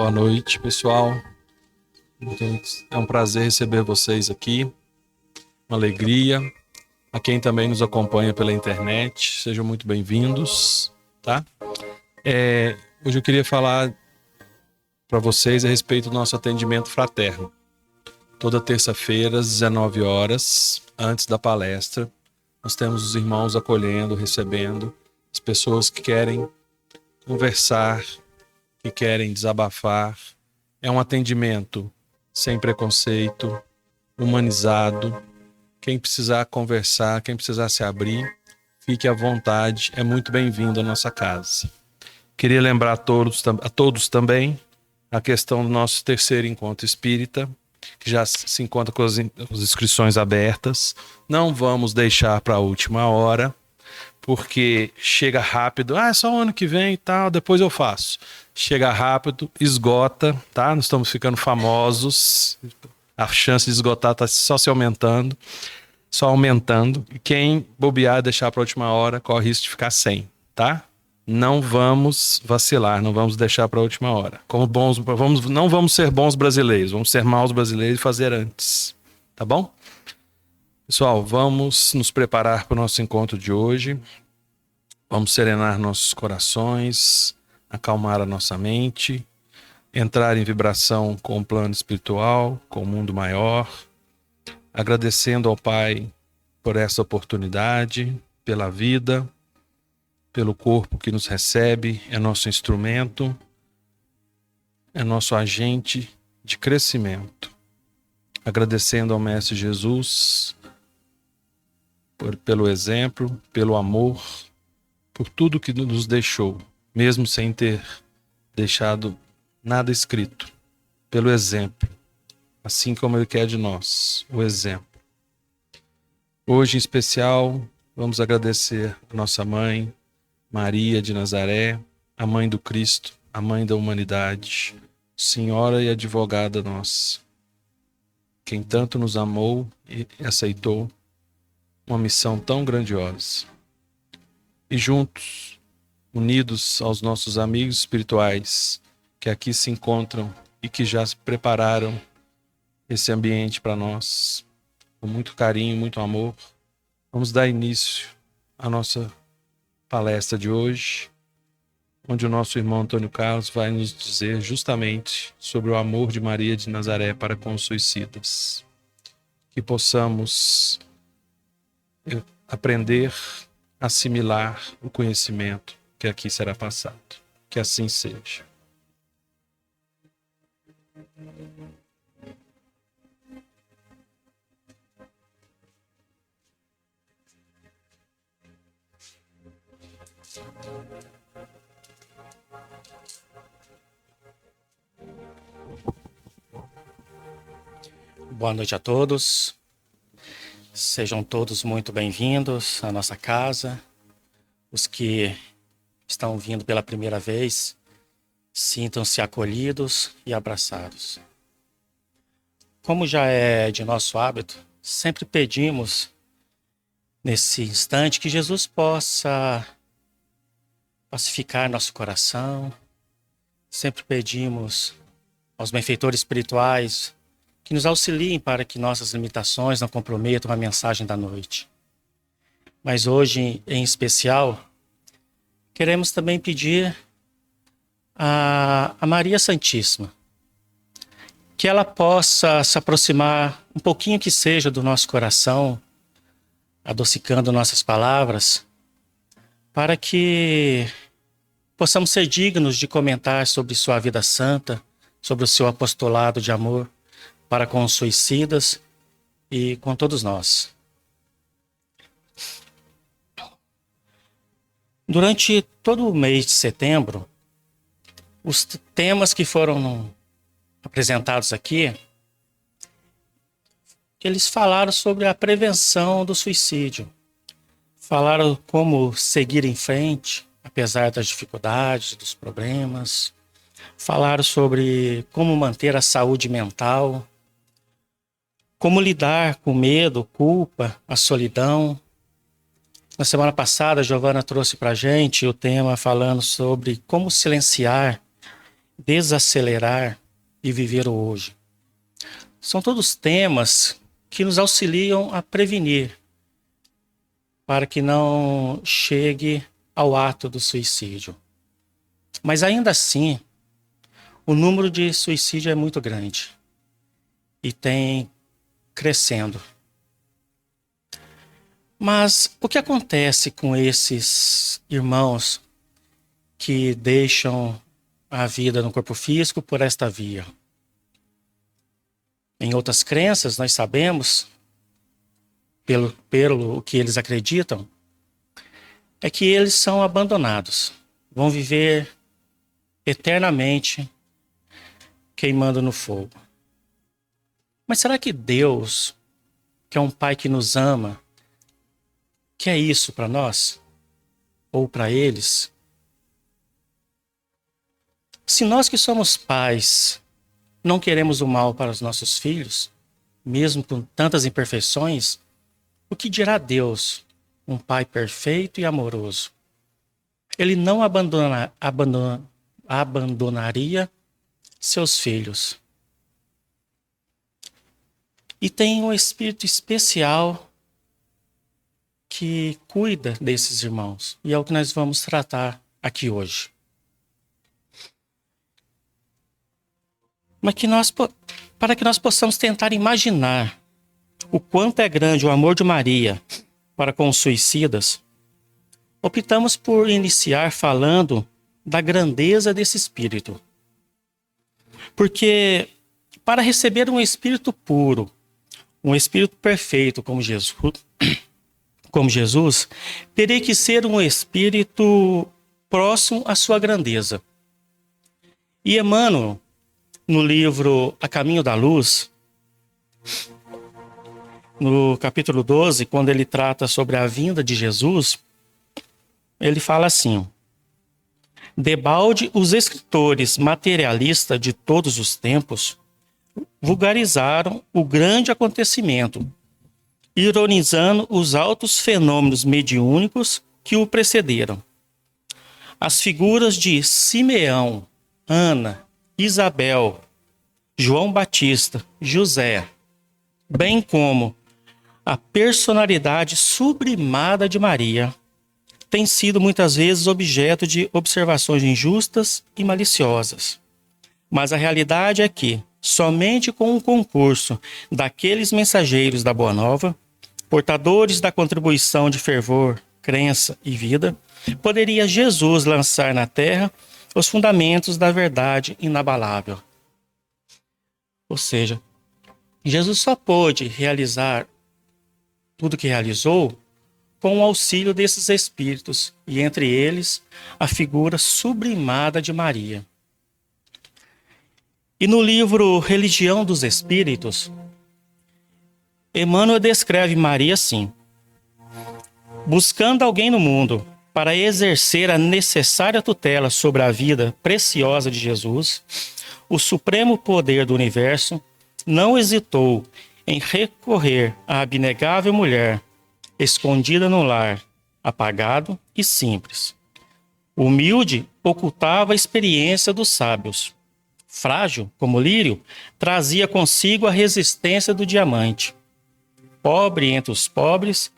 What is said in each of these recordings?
Boa noite, pessoal. É um prazer receber vocês aqui, uma alegria. A quem também nos acompanha pela internet, sejam muito bem-vindos, tá? Hoje eu queria falar para vocês a respeito do nosso atendimento fraterno. Toda terça-feira, às 19 horas, antes da palestra, nós temos os irmãos acolhendo, recebendo as pessoas que querem conversar, que querem desabafar. É um atendimento sem preconceito, humanizado. Quem precisar conversar, quem precisar se abrir, fique à vontade, é muito bem-vindo à nossa casa. Queria lembrar a todos também a questão do nosso terceiro encontro espírita, que já se encontra com as inscrições abertas. Não vamos deixar para a última hora, porque chega rápido. É só o ano que vem e tal, depois eu faço. Chega rápido, esgota, tá? Nós estamos ficando famosos. A chance de esgotar está só aumentando. E quem bobear, deixar para a última hora, corre risco de ficar sem, tá? Não vamos vacilar, não vamos deixar para a última hora. Não vamos ser bons brasileiros, vamos ser maus brasileiros e fazer antes, tá bom? Pessoal, vamos nos preparar para o nosso encontro de hoje. Vamos serenar nossos corações, acalmar a nossa mente, entrar em vibração com o plano espiritual, com o mundo maior, agradecendo ao Pai por essa oportunidade, pela vida, pelo corpo que nos recebe, é nosso instrumento, é nosso agente de crescimento. Agradecendo ao Mestre Jesus pelo exemplo, pelo amor, por tudo que nos deixou, mesmo sem ter deixado nada escrito, pelo exemplo, assim como Ele quer de nós, o exemplo. Hoje, em especial, vamos agradecer a nossa mãe, Maria de Nazaré, a mãe do Cristo, a mãe da humanidade, senhora e advogada nossa, quem tanto nos amou e aceitou uma missão tão grandiosa. E juntos, unidos aos nossos amigos espirituais que aqui se encontram e que já se prepararam esse ambiente para nós, com muito carinho, muito amor, vamos dar início à nossa palestra de hoje, onde o nosso irmão Antônio Carlos vai nos dizer justamente sobre o amor de Maria de Nazaré para com os suicidas. Que possamos aprender, assimilar o conhecimento que aqui será passado. Que assim seja. Boa noite a todos. Sejam todos muito bem-vindos à nossa casa. Os que estão vindo pela primeira vez, sintam-se acolhidos e abraçados. Como já é de nosso hábito, sempre pedimos nesse instante que Jesus possa pacificar nosso coração. Sempre pedimos aos benfeitores espirituais que nos auxiliem para que nossas limitações não comprometam a mensagem da noite. Mas hoje, em especial, queremos também pedir a Maria Santíssima que ela possa se aproximar um pouquinho que seja do nosso coração, adocicando nossas palavras, para que possamos ser dignos de comentar sobre sua vida santa, sobre o seu apostolado de amor para com os suicidas e com todos nós. Durante todo o mês de setembro, os temas que foram apresentados aqui, eles falaram sobre a prevenção do suicídio. Falaram como seguir em frente, apesar das dificuldades, dos problemas. Falaram sobre como manter a saúde mental, como lidar com medo, culpa, a solidão. Na semana passada, a Giovana trouxe para a gente o tema falando sobre como silenciar desacelerar e viver o hoje. São todos temas que nos auxiliam a prevenir para que não chegue ao ato do suicídio. Mas ainda assim, o número de suicídio é muito grande e tem crescendo. Mas o que acontece com esses irmãos que deixam a vida no corpo físico por esta via? Em outras crenças, nós sabemos, pelo que eles acreditam, é que eles são abandonados, vão viver eternamente queimando no fogo. Mas será que Deus, que é um Pai que nos ama, quer isso para nós? Ou para eles? Se nós que somos pais não queremos o mal para os nossos filhos, mesmo com tantas imperfeições, o que dirá Deus, um Pai perfeito e amoroso? Ele não abandonaria seus filhos. E tem um Espírito especial que cuida desses irmãos. E é o que nós vamos tratar aqui hoje. Mas para que nós possamos tentar imaginar o quanto é grande o amor de Maria para com os suicidas, optamos por iniciar falando da grandeza desse Espírito. Porque para receber um Espírito puro, um Espírito perfeito como Jesus, teria que ser um Espírito próximo à sua grandeza. E Emmanuel, no livro A Caminho da Luz, no capítulo 12, quando ele trata sobre a vinda de Jesus, ele fala assim: debalde os escritores materialistas de todos os tempos vulgarizaram o grande acontecimento, ironizando os altos fenômenos mediúnicos que o precederam. As figuras de Simeão, Ana, Isabel, João Batista, José, bem como a personalidade sublimada de Maria, tem sido muitas vezes objeto de observações injustas e maliciosas. Mas a realidade é que, somente com o concurso daqueles mensageiros da Boa Nova, portadores da contribuição de fervor, crença e vida, poderia Jesus lançar na terra os fundamentos da verdade inabalável. Ou seja, Jesus só pôde realizar tudo que realizou com o auxílio desses espíritos, e entre eles a figura sublimada de Maria. E no livro Religião dos Espíritos, Emmanuel descreve Maria assim: buscando alguém no mundo para exercer a necessária tutela sobre a vida preciosa de Jesus, o supremo poder do universo não hesitou em recorrer à abnegável mulher, escondida no lar, apagado e simples. Humilde, ocultava a experiência dos sábios. Frágil, como lírio, trazia consigo a resistência do diamante. Pobre entre os pobres,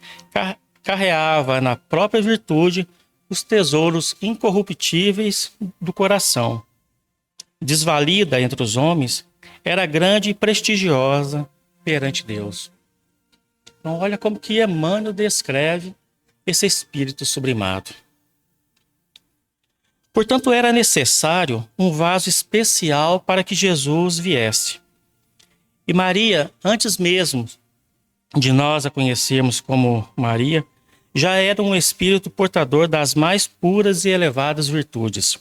carreava na própria virtude os tesouros incorruptíveis do coração. Desvalida entre os homens, era grande e prestigiosa perante Deus. Então olha como que Emmanuel descreve esse espírito sublimado. Portanto, era necessário um vaso especial para que Jesus viesse. E Maria, antes mesmo de nós a conhecermos como Maria, já era um espírito portador das mais puras e elevadas virtudes.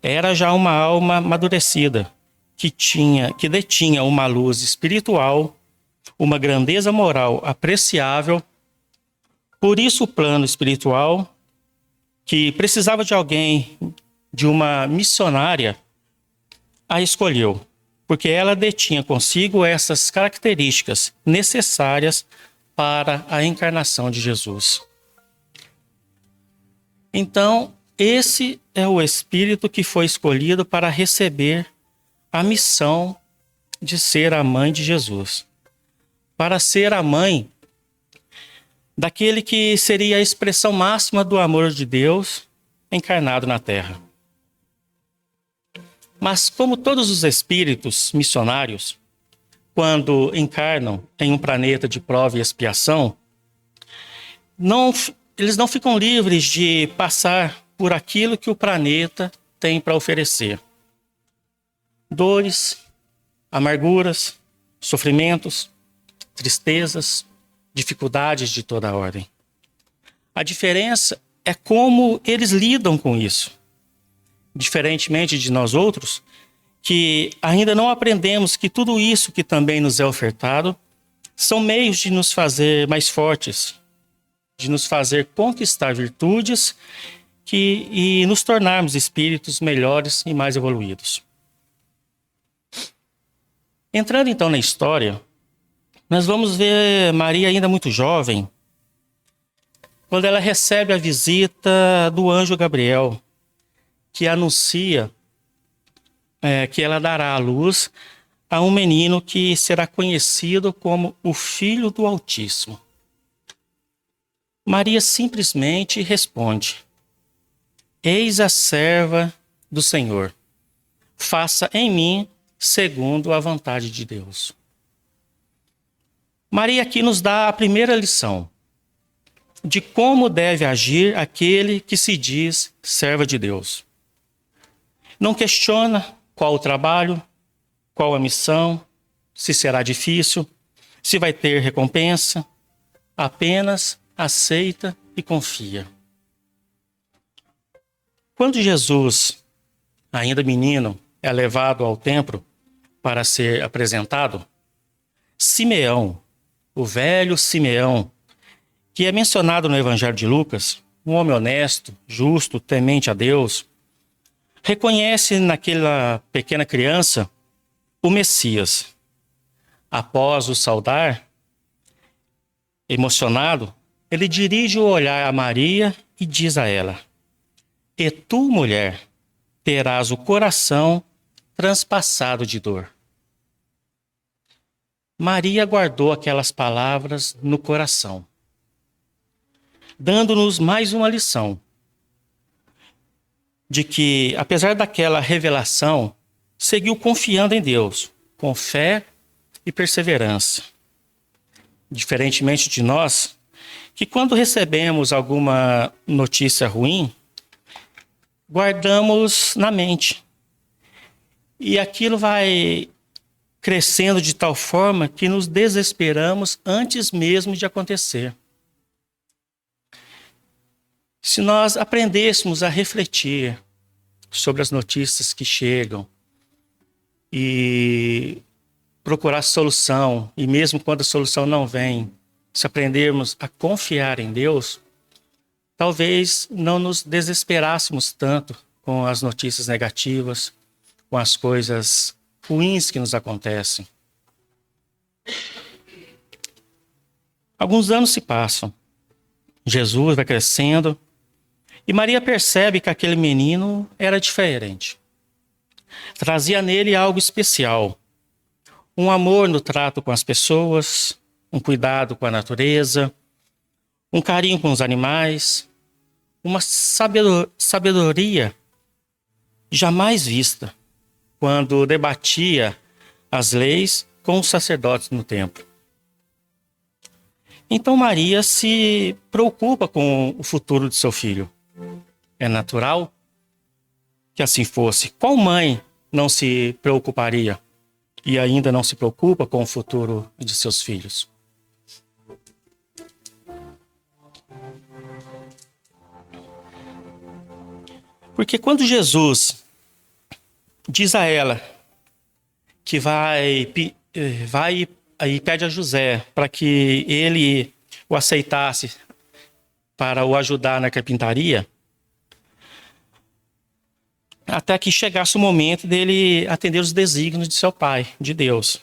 Era já uma alma amadurecida, que detinha uma luz espiritual, uma grandeza moral apreciável. Por isso o plano espiritual, que precisava de alguém, de uma missionária, a escolheu, porque ela detinha consigo essas características necessárias para a encarnação de Jesus. Então, esse é o espírito que foi escolhido para receber a missão de ser a mãe de Jesus, para ser a mãe daquele que seria a expressão máxima do amor de Deus encarnado na terra. Mas como todos os espíritos missionários, quando encarnam em um planeta de prova e expiação, eles não ficam livres de passar por aquilo que o planeta tem para oferecer. Dores, amarguras, sofrimentos, tristezas, dificuldades de toda a ordem. A diferença é como eles lidam com isso. Diferentemente de nós outros, que ainda não aprendemos que tudo isso que também nos é ofertado são meios de nos fazer mais fortes, de nos fazer conquistar virtudes e nos tornarmos espíritos melhores e mais evoluídos. Entrando então na história, nós vamos ver Maria ainda muito jovem, quando ela recebe a visita do anjo Gabriel, que anuncia que ela dará à luz a um menino que será conhecido como o Filho do Altíssimo. Maria simplesmente responde: Eis a serva do Senhor, faça em mim segundo a vontade de Deus. Maria aqui nos dá a primeira lição de como deve agir aquele que se diz serva de Deus. Não questiona qual o trabalho, qual a missão, se será difícil, se vai ter recompensa, apenas aceita e confia. Quando Jesus, ainda menino, é levado ao templo para ser apresentado, Simeão, o velho Simeão, que é mencionado no Evangelho de Lucas, um homem honesto, justo, temente a Deus, reconhece naquela pequena criança o Messias. Após o saudar, emocionado, ele dirige o olhar a Maria e diz a ela: E tu, mulher, terás o coração transpassado de dor. Maria guardou aquelas palavras no coração, dando-nos mais uma lição de que, apesar daquela revelação, seguiu confiando em Deus, com fé e perseverança. Diferentemente de nós, que quando recebemos alguma notícia ruim, guardamos na mente. E aquilo vai crescendo de tal forma que nos desesperamos antes mesmo de acontecer. Se nós aprendêssemos a refletir sobre as notícias que chegam e procurar solução, e mesmo quando a solução não vem, se aprendermos a confiar em Deus, talvez não nos desesperássemos tanto com as notícias negativas, com as coisas ruins que nos acontecem. Alguns anos se passam. Jesus vai crescendo e Maria percebe que aquele menino era diferente. Trazia nele algo especial. Um amor no trato com as pessoas, um cuidado com a natureza, um carinho com os animais, uma sabedoria jamais vista quando debatia as leis com os sacerdotes no templo. Então Maria se preocupa com o futuro de seu filho. É natural que assim fosse. Qual mãe não se preocuparia e ainda não se preocupa com o futuro de seus filhos? Porque quando Jesus diz a ela que vai e pede a José para que ele o aceitasse para o ajudar na carpintaria, até que chegasse o momento dele atender os desígnios de seu pai, de Deus.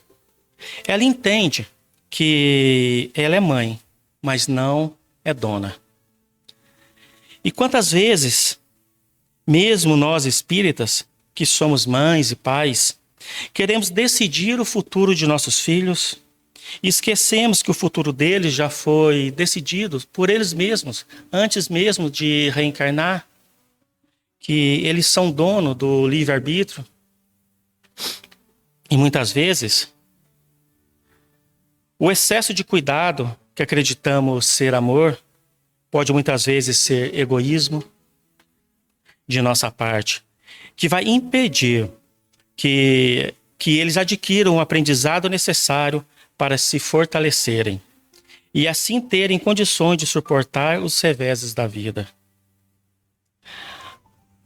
Ela entende que ela é mãe, mas não é dona. E quantas vezes Mesmo nós espíritas, que somos mães e pais, queremos decidir o futuro de nossos filhos e esquecemos que o futuro deles já foi decidido por eles mesmos, antes mesmo de reencarnar, que eles são dono do livre-arbítrio. E muitas vezes, o excesso de cuidado que acreditamos ser amor pode muitas vezes ser egoísmo de nossa parte, que vai impedir que eles adquiram o aprendizado necessário para se fortalecerem e assim terem condições de suportar os reveses da vida.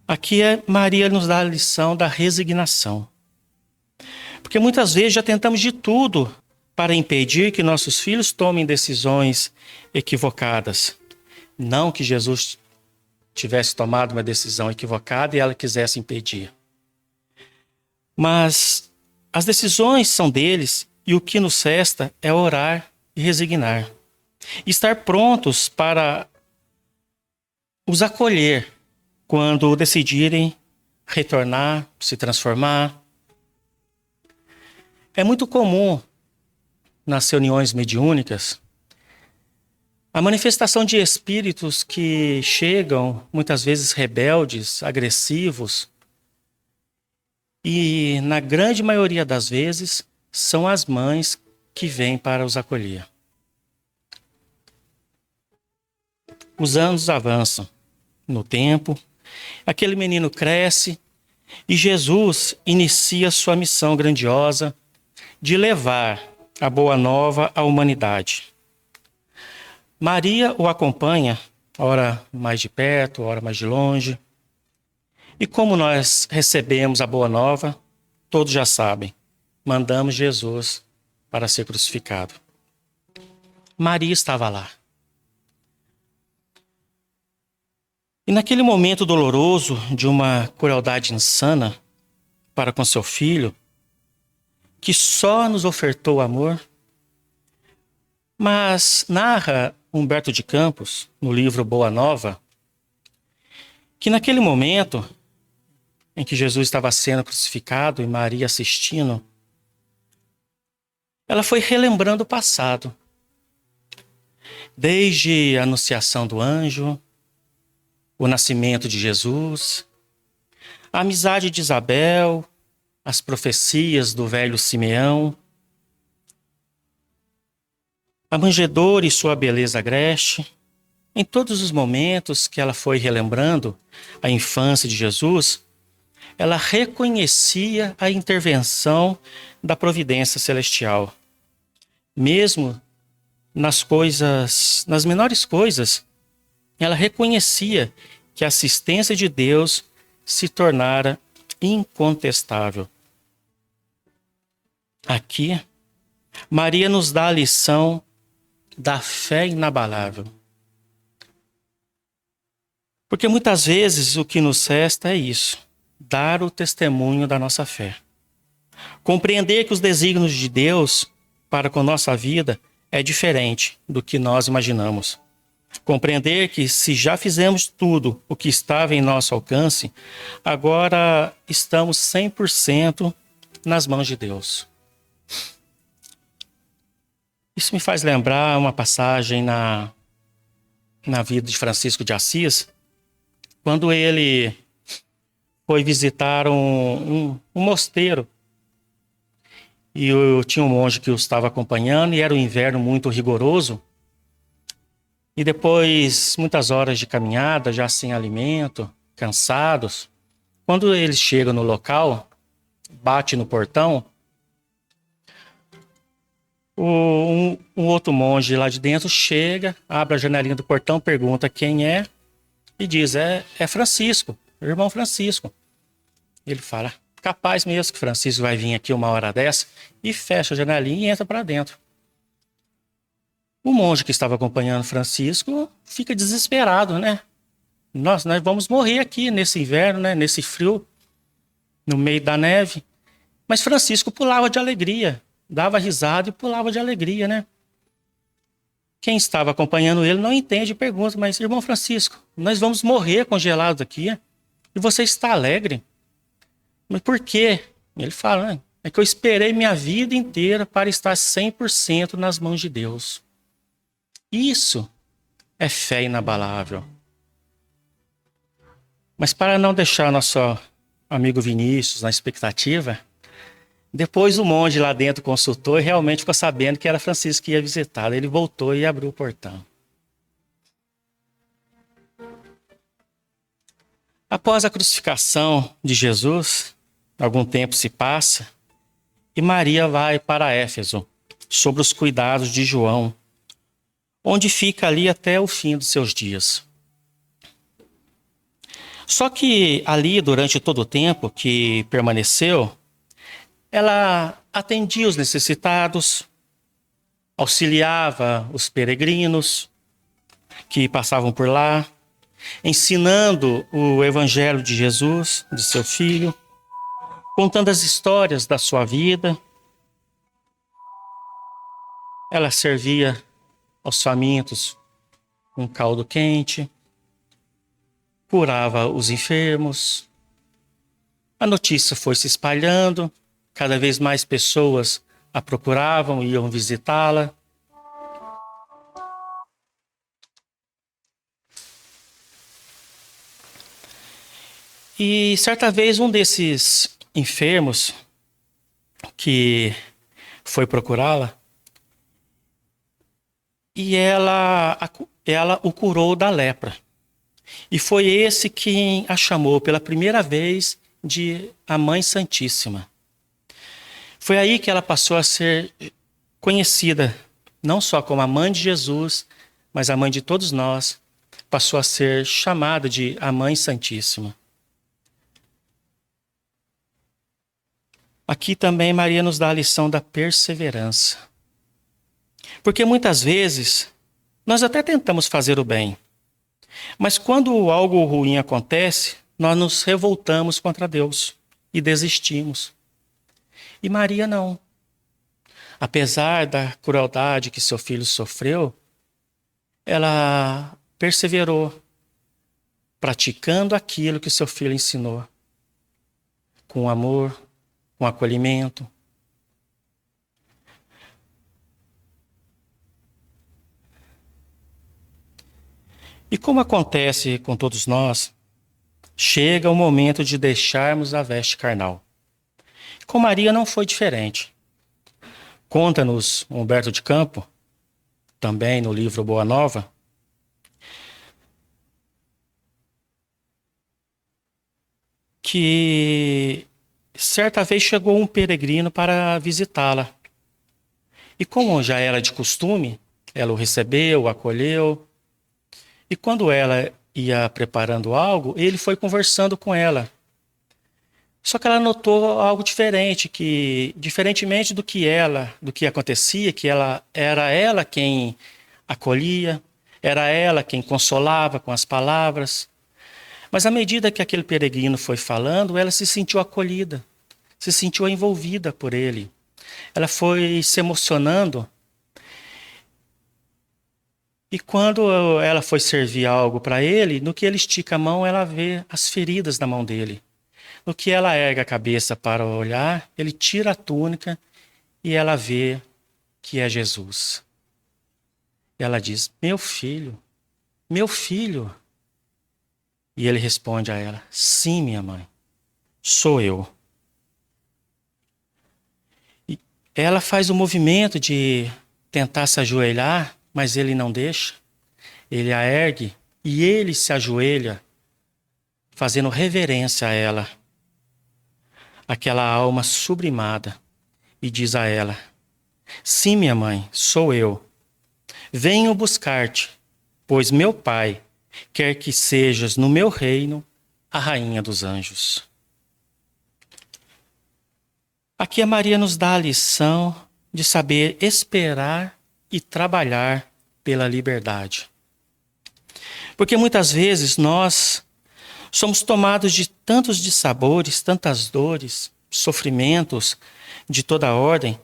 Aqui Maria nos dá a lição da resignação. Porque muitas vezes já tentamos de tudo para impedir que nossos filhos tomem decisões equivocadas. Não que Jesus tivesse tomado uma decisão equivocada e ela quisesse impedir. Mas as decisões são deles e o que nos resta é orar e resignar. Estar prontos para os acolher quando decidirem retornar, se transformar. É muito comum nas reuniões mediúnicas a manifestação de espíritos que chegam, muitas vezes rebeldes, agressivos, e na grande maioria das vezes são as mães que vêm para os acolher. Os anos avançam no tempo, aquele menino cresce e Jesus inicia sua missão grandiosa de levar a boa nova à humanidade. Maria o acompanha, ora mais de perto, ora mais de longe. E como nós recebemos a boa nova, todos já sabem, mandamos Jesus para ser crucificado. Maria estava lá. E naquele momento doloroso de uma crueldade insana para com seu filho, que só nos ofertou amor, mas narra Humberto de Campos, no livro Boa Nova, que naquele momento em que Jesus estava sendo crucificado e Maria assistindo, ela foi relembrando o passado. Desde a anunciação do anjo, o nascimento de Jesus, a amizade de Isabel, as profecias do velho Simeão, a manjedoura e sua beleza agreste. Em todos os momentos que ela foi relembrando a infância de Jesus, ela reconhecia a intervenção da providência celestial. Mesmo nas menores coisas, ela reconhecia que a assistência de Deus se tornara incontestável. Aqui, Maria nos dá a lição da fé inabalável. Porque muitas vezes o que nos resta é isso, dar o testemunho da nossa fé. Compreender que os desígnios de Deus para com nossa vida é diferente do que nós imaginamos. Compreender que se já fizemos tudo o que estava em nosso alcance, agora estamos 100% nas mãos de Deus. Isso me faz lembrar uma passagem na vida de Francisco de Assis, quando ele foi visitar um mosteiro. E tinha um monge que o estava acompanhando, e era um inverno muito rigoroso. E depois, muitas horas de caminhada, já sem alimento, cansados, quando eles chegam no local, bate no portão, um outro monge lá de dentro chega, abre a janelinha do portão, pergunta quem é, e diz, é Francisco, irmão Francisco. Ele fala, capaz mesmo que Francisco vai vir aqui uma hora dessa, e fecha a janelinha e entra para dentro. O monge que estava acompanhando Francisco fica desesperado, né? Nós vamos morrer aqui nesse inverno, né? Nesse frio, no meio da neve. Mas Francisco pulava de alegria, dava risada e pulava de alegria, né? Quem estava acompanhando ele não entende e pergunta, mas irmão Francisco, nós vamos morrer congelados aqui? E você está alegre? Mas por quê? Ele fala, né? É que eu esperei minha vida inteira para estar 100% nas mãos de Deus. Isso é fé inabalável. Mas para não deixar nosso amigo Vinícius na expectativa, depois o monge lá dentro consultou e realmente ficou sabendo que era Francisco que ia visitá-lo. Ele voltou e abriu o portão. Após a crucificação de Jesus, algum tempo se passa e Maria vai para Éfeso, sob os cuidados de João, onde fica ali até o fim dos seus dias. Só que ali, durante todo o tempo que permaneceu, ela atendia os necessitados, auxiliava os peregrinos que passavam por lá, ensinando o evangelho de Jesus, de seu filho, contando as histórias da sua vida. Ela servia aos famintos um caldo quente, curava os enfermos. A notícia foi se espalhando, cada vez mais pessoas a procuravam e iam visitá-la. E certa vez um desses enfermos que foi procurá-la, e ela o curou da lepra. E foi esse quem a chamou pela primeira vez de a Mãe Santíssima. Foi aí que ela passou a ser conhecida, não só como a mãe de Jesus, mas a mãe de todos nós, passou a ser chamada de a Mãe Santíssima. Aqui também Maria nos dá a lição da perseverança. Porque muitas vezes nós até tentamos fazer o bem, mas quando algo ruim acontece, nós nos revoltamos contra Deus e desistimos. E Maria não. Apesar da crueldade que seu filho sofreu, ela perseverou, praticando aquilo que seu filho ensinou, com amor, com acolhimento. E como acontece com todos nós, chega o momento de deixarmos a veste carnal. Com Maria não foi diferente. Conta-nos Humberto de Campos, também no livro Boa Nova, que certa vez chegou um peregrino para visitá-la. E como já era de costume, ela o recebeu, o acolheu. E quando ela ia preparando algo, ele foi conversando com ela. Só que ela notou algo diferente, que diferentemente do que acontecia, que era ela quem acolhia, era ela quem consolava com as palavras. Mas à medida que aquele peregrino foi falando, ela se sentiu acolhida, se sentiu envolvida por ele. Ela foi se emocionando. E quando ela foi servir algo para ele, no que ele estica a mão, ela vê as feridas na mão dele. No que ela ergue a cabeça para olhar, ele tira a túnica e ela vê que é Jesus. E ela diz, meu filho. E ele responde a ela, sim, minha mãe, sou eu. E ela faz o movimento de tentar se ajoelhar, mas ele não deixa. Ele a ergue e ele se ajoelha, fazendo reverência a ela, aquela alma sublimada, e diz a ela, sim, minha mãe, sou eu. Venho buscar-te, pois meu Pai quer que sejas no meu reino a rainha dos anjos. Aqui a Maria nos dá a lição de saber esperar e trabalhar pela liberdade. Porque muitas vezes nós somos tomados de tantos dissabores, tantas dores, sofrimentos de toda ordem,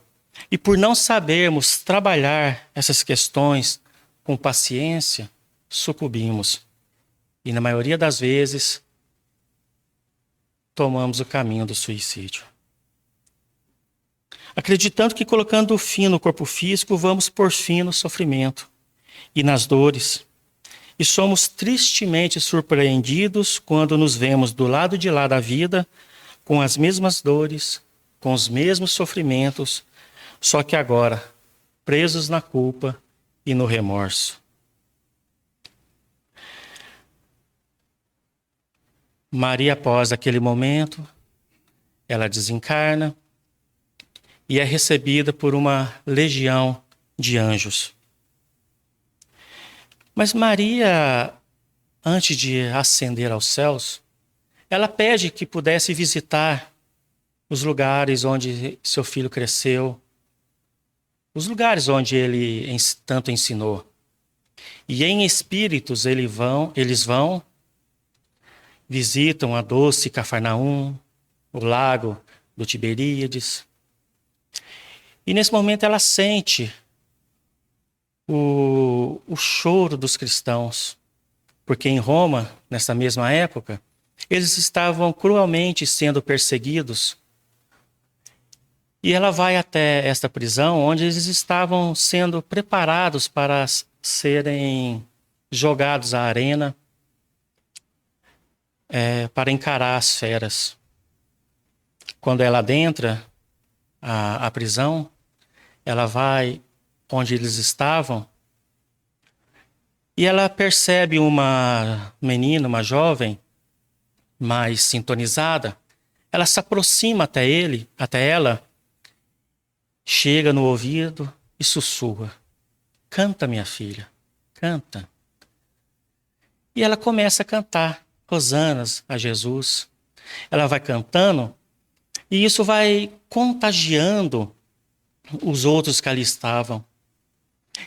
e por não sabermos trabalhar essas questões com paciência, sucumbimos. E na maioria das vezes, tomamos o caminho do suicídio. Acreditando que colocando fim no corpo físico, vamos pôr fim no sofrimento e nas dores. E somos tristemente surpreendidos quando nos vemos do lado de lá da vida, com as mesmas dores, com os mesmos sofrimentos, só que agora presos na culpa e no remorso. Maria, após aquele momento, ela desencarna e é recebida por uma legião de anjos. Mas Maria, antes de ascender aos céus, ela pede que pudesse visitar os lugares onde seu filho cresceu, os lugares onde ele tanto ensinou. E em espíritos eles vão, visitam a doce Cafarnaum, o lago do Tiberíades. E nesse momento ela sente o choro dos cristãos, porque em Roma, nessa mesma época, eles estavam cruelmente sendo perseguidos. E ela vai até esta prisão, onde eles estavam sendo preparados para serem jogados à arena, para encarar as feras. Quando ela adentra a prisão, ela vai onde eles estavam e ela percebe uma menina, uma jovem, mais sintonizada. Ela se aproxima até ela, chega no ouvido e sussurra: "Canta, minha filha, canta." E ela começa a cantar hosanas a Jesus. Ela vai cantando e isso vai contagiando os outros que ali estavam.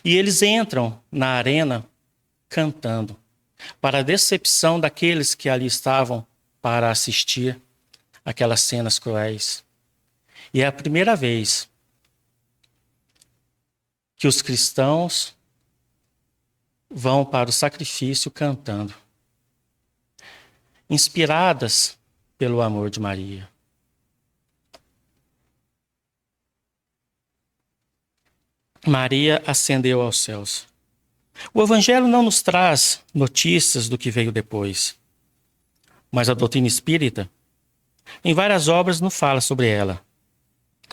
E eles entram na arena cantando, para a decepção daqueles que ali estavam para assistir aquelas cenas cruéis. E é a primeira vez que os cristãos vão para o sacrifício cantando, inspiradas pelo amor de Maria. Maria ascendeu aos céus. O Evangelho não nos traz notícias do que veio depois, mas a doutrina espírita, em várias obras, nos fala sobre ela.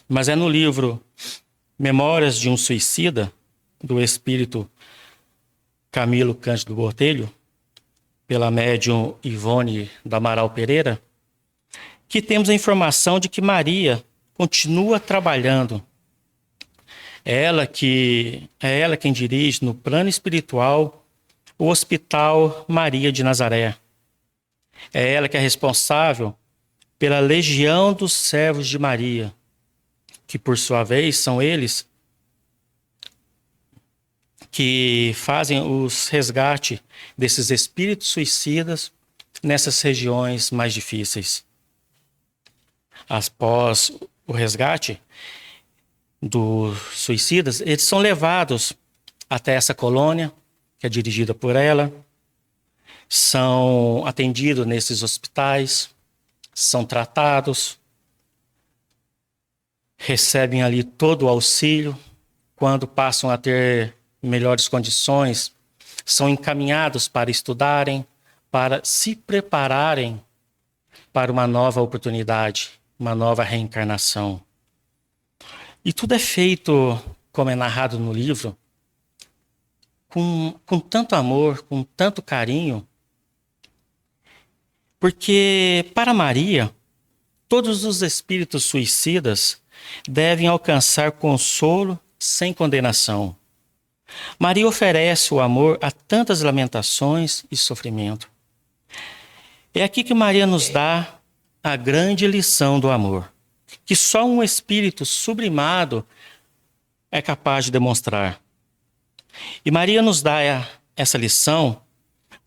Mas é no livro Memórias de um Suicida, do espírito Camilo Cândido Botelho, pela médium Ivone do Amaral Pereira, que temos a informação de que Maria continua trabalhando. É ela quem dirige no plano espiritual o Hospital Maria de Nazaré. É ela que é responsável pela legião dos servos de Maria, que por sua vez são eles que fazem os resgates desses espíritos suicidas nessas regiões mais difíceis. Após o resgate dos suicidas, eles são levados até essa colônia, que é dirigida por ela, são atendidos nesses hospitais, são tratados, recebem ali todo o auxílio. Quando passam a ter melhores condições, são encaminhados para estudarem, para se prepararem para uma nova oportunidade, uma nova reencarnação. E tudo é feito, como é narrado no livro, com tanto amor, com tanto carinho, porque para Maria, todos os espíritos suicidas devem alcançar consolo sem condenação. Maria oferece o amor a tantas lamentações e sofrimento. É aqui que Maria nos dá a grande lição do amor, que só um espírito sublimado é capaz de demonstrar. E Maria nos dá essa lição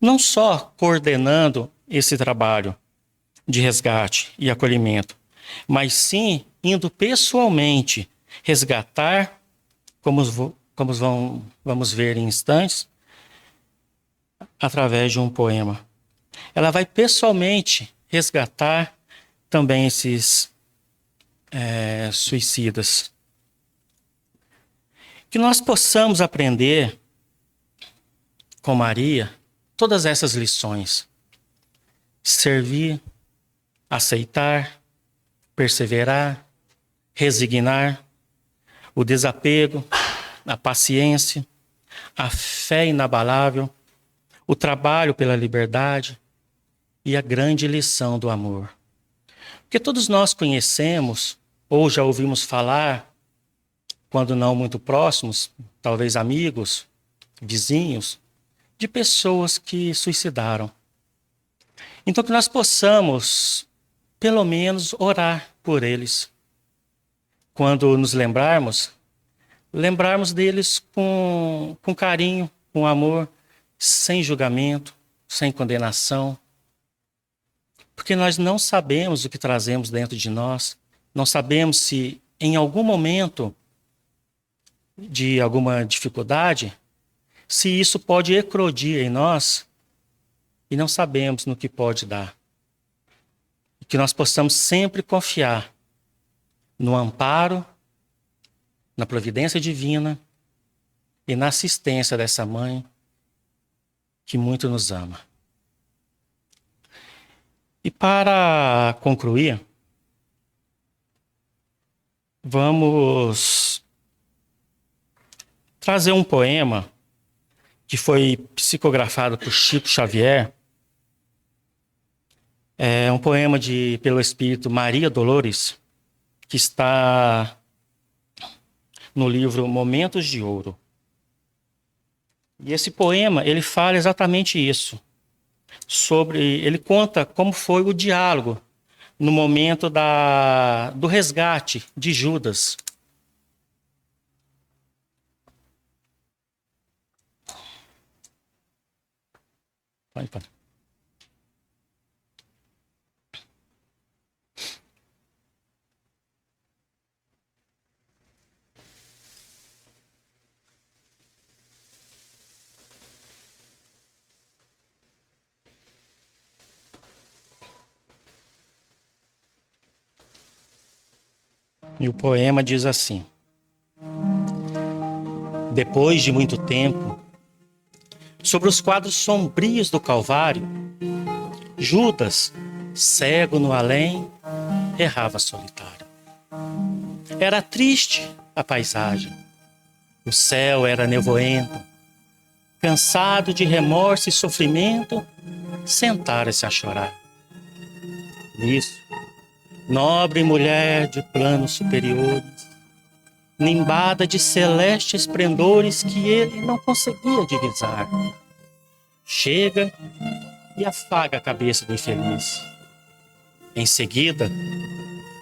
não só coordenando esse trabalho de resgate e acolhimento, mas sim indo pessoalmente resgatar, como vamos ver em instantes, através de um poema. Ela vai pessoalmente resgatar também esses suicidas. Que nós possamos aprender com Maria todas essas lições. Servir, aceitar, perseverar, resignar, o desapego, a paciência, a fé inabalável, o trabalho pela liberdade e a grande lição do amor. Porque todos nós conhecemos, ou já ouvimos falar, quando não muito próximos, talvez amigos, vizinhos, de pessoas que suicidaram. Então que nós possamos, pelo menos, orar por eles. Quando nos lembrarmos deles com carinho, com amor, sem julgamento, sem condenação. Porque nós não sabemos o que trazemos dentro de nós, não sabemos se em algum momento de alguma dificuldade, se isso pode eclodir em nós e não sabemos no que pode dar. E que nós possamos sempre confiar no amparo, na providência divina e na assistência dessa mãe que muito nos ama. E para concluir, vamos trazer um poema que foi psicografado por Chico Xavier. É um poema pelo espírito Maria Dolores, que está no livro Momentos de Ouro. E esse poema, ele fala exatamente isso. Ele conta como foi o diálogo no momento do resgate de Judas. Pode. E o poema diz assim: depois de muito tempo, sobre os quadros sombrios do Calvário, Judas, cego no além, errava solitário. Era triste a paisagem, o céu era nevoento, cansado de remorso e sofrimento, sentara-se a chorar. Nisso, nobre mulher de planos superiores, nimbada de celestes esplendores que ele não conseguia divisar, chega e afaga a cabeça do infeliz. Em seguida,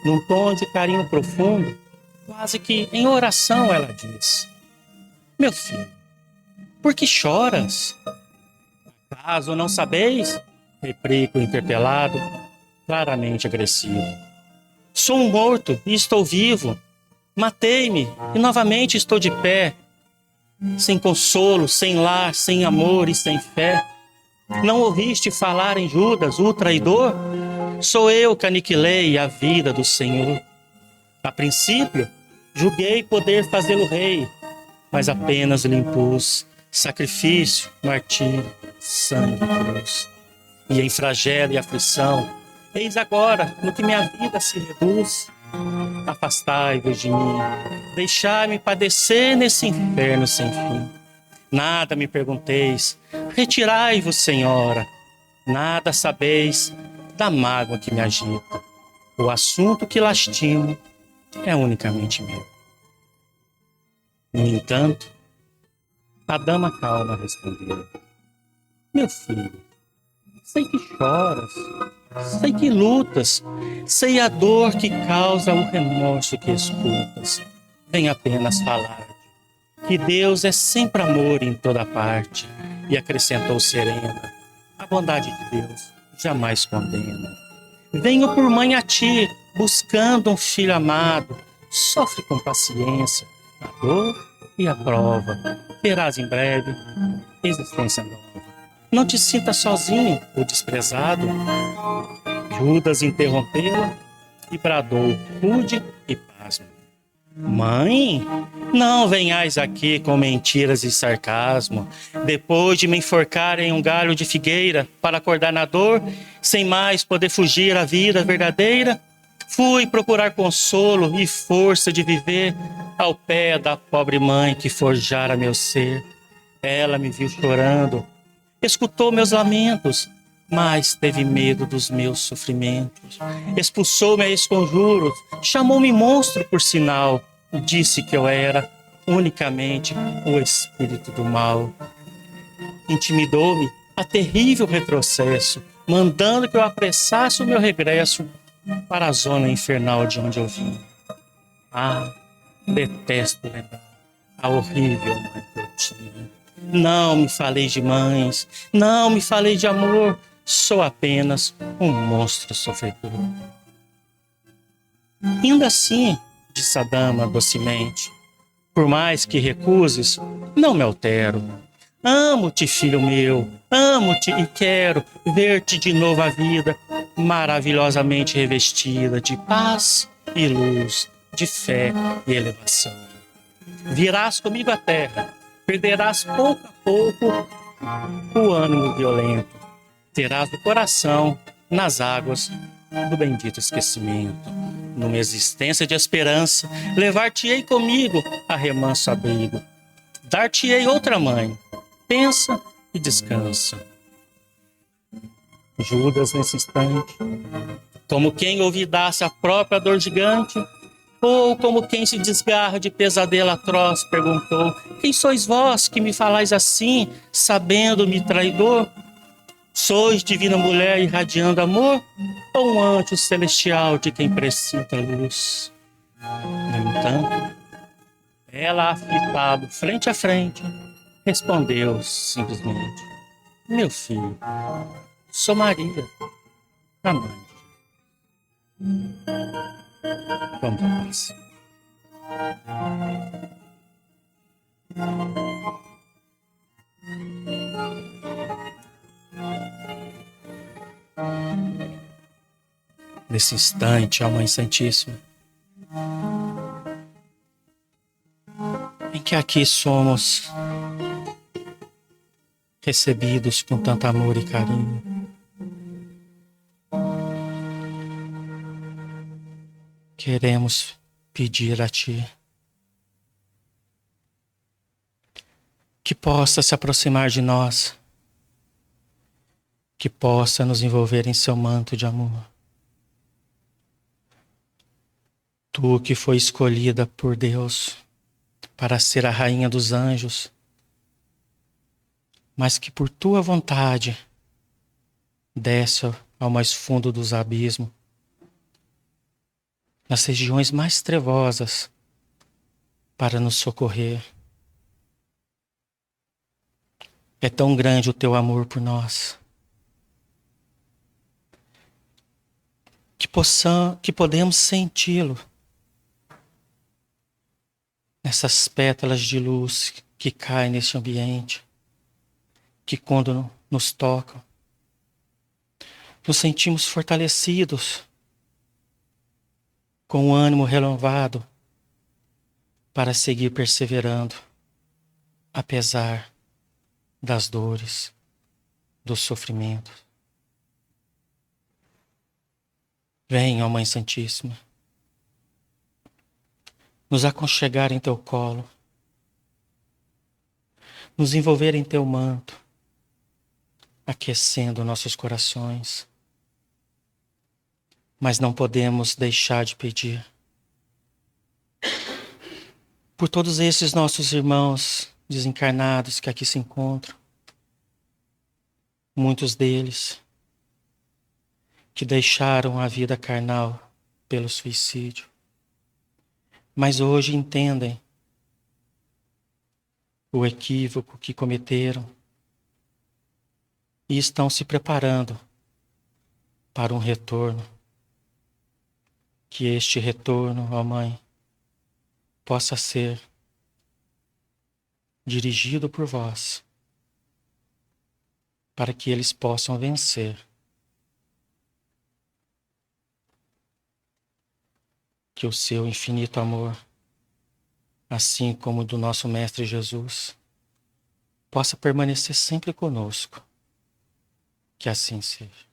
num tom de carinho profundo, quase que em oração, ela diz: meu filho, por que choras? Acaso não sabeis? Replica o interpelado, claramente agressivo. Sou um morto e estou vivo. Matei-me e novamente estou de pé. Sem consolo, sem lar, sem amor e sem fé. Não ouviste falar em Judas, o traidor? Sou eu que aniquilei a vida do Senhor. A princípio, julguei poder fazê-lo rei, mas apenas lhe impus sacrifício, martírio, sangue e cruz. E em flagelo e aflição, eis agora no que minha vida se reduz. Afastai-vos de mim, deixai-me padecer nesse inferno sem fim. Nada me pergunteis, retirai-vos, Senhora. Nada sabeis da mágoa que me agita. O assunto que lastimo é unicamente meu. No entanto, a dama calma respondeu: meu filho, sei que choras, sei que lutas, sei a dor que causa o remorso que escutas. Vem apenas falar que Deus é sempre amor em toda parte. E acrescentou serena: a bondade de Deus jamais condena. Venho por mãe a ti, buscando um filho amado. Sofre com paciência a dor e a prova. Terás em breve existência nova. Não te sintas sozinho ou desprezado. Judas interrompeu-a e bradou, rude e pasmo: Mãe, não venhais aqui com mentiras e sarcasmo, depois de me enforcar em um galho de figueira para acordar na dor, sem mais poder fugir à vida verdadeira. Fui procurar consolo e força de viver ao pé da pobre mãe que forjara meu ser. Ela me viu chorando, escutou meus lamentos, mas teve medo dos meus sofrimentos. Expulsou-me a esconjuros, chamou-me monstro por sinal, disse que eu era unicamente o espírito do mal. Intimidou-me a terrível retrocesso, mandando que eu apressasse o meu regresso para a zona infernal de onde eu vim. Ah, detesto lembrar a horrível mãe que eu tinha. Não me falei de mães, não me falei de amor, sou apenas um monstro sofredor. Ainda assim, disse a dama docemente, por mais que recuses, não me altero. Amo-te, filho meu, amo-te e quero ver-te de novo a vida, maravilhosamente revestida de paz e luz, de fé e elevação. Virás comigo à terra, perderás pouco a pouco o ânimo violento, terás o coração nas águas do bendito esquecimento. Numa existência de esperança, levar-te-ei comigo a remanso abrigo. Dar-te-ei outra mãe, pensa e descansa. Judas, nesse instante, como quem olvidasse a própria dor gigante, ou como quem se desgarra de pesadelo atroz, perguntou: Quem sois vós que me falais assim, sabendo-me traidor? Sois divina mulher irradiando amor, ou um anjo celestial de quem precita luz? No entanto, ela, aflitada, frente a frente, respondeu simplesmente: Meu filho, sou Maria, a mãe. Vamos à paz. Nesse instante, ó Mãe Santíssima, em que aqui somos recebidos com tanto amor e carinho, queremos pedir a Ti que possa se aproximar de nós, que possa nos envolver em Seu manto de amor. Tu que foi escolhida por Deus para ser a rainha dos anjos, mas que por Tua vontade desce ao mais fundo dos abismos, nas regiões mais trevosas, para nos socorrer. É tão grande o Teu amor por nós, que podemos senti-lo nessas pétalas de luz que caem neste ambiente, que quando nos tocam, nos sentimos fortalecidos, com o ânimo renovado para seguir perseverando, apesar das dores, dos sofrimentos. Vem, ó Mãe Santíssima, nos aconchegar em Teu colo, nos envolver em Teu manto, aquecendo nossos corações. Mas não podemos deixar de pedir por todos esses nossos irmãos desencarnados que aqui se encontram, muitos deles que deixaram a vida carnal pelo suicídio, mas hoje entendem o equívoco que cometeram e estão se preparando para um retorno. Que este retorno, ó Mãe, possa ser dirigido por vós, para que eles possam vencer que o seu infinito amor, assim como o do nosso Mestre Jesus, possa permanecer sempre conosco. Que assim seja.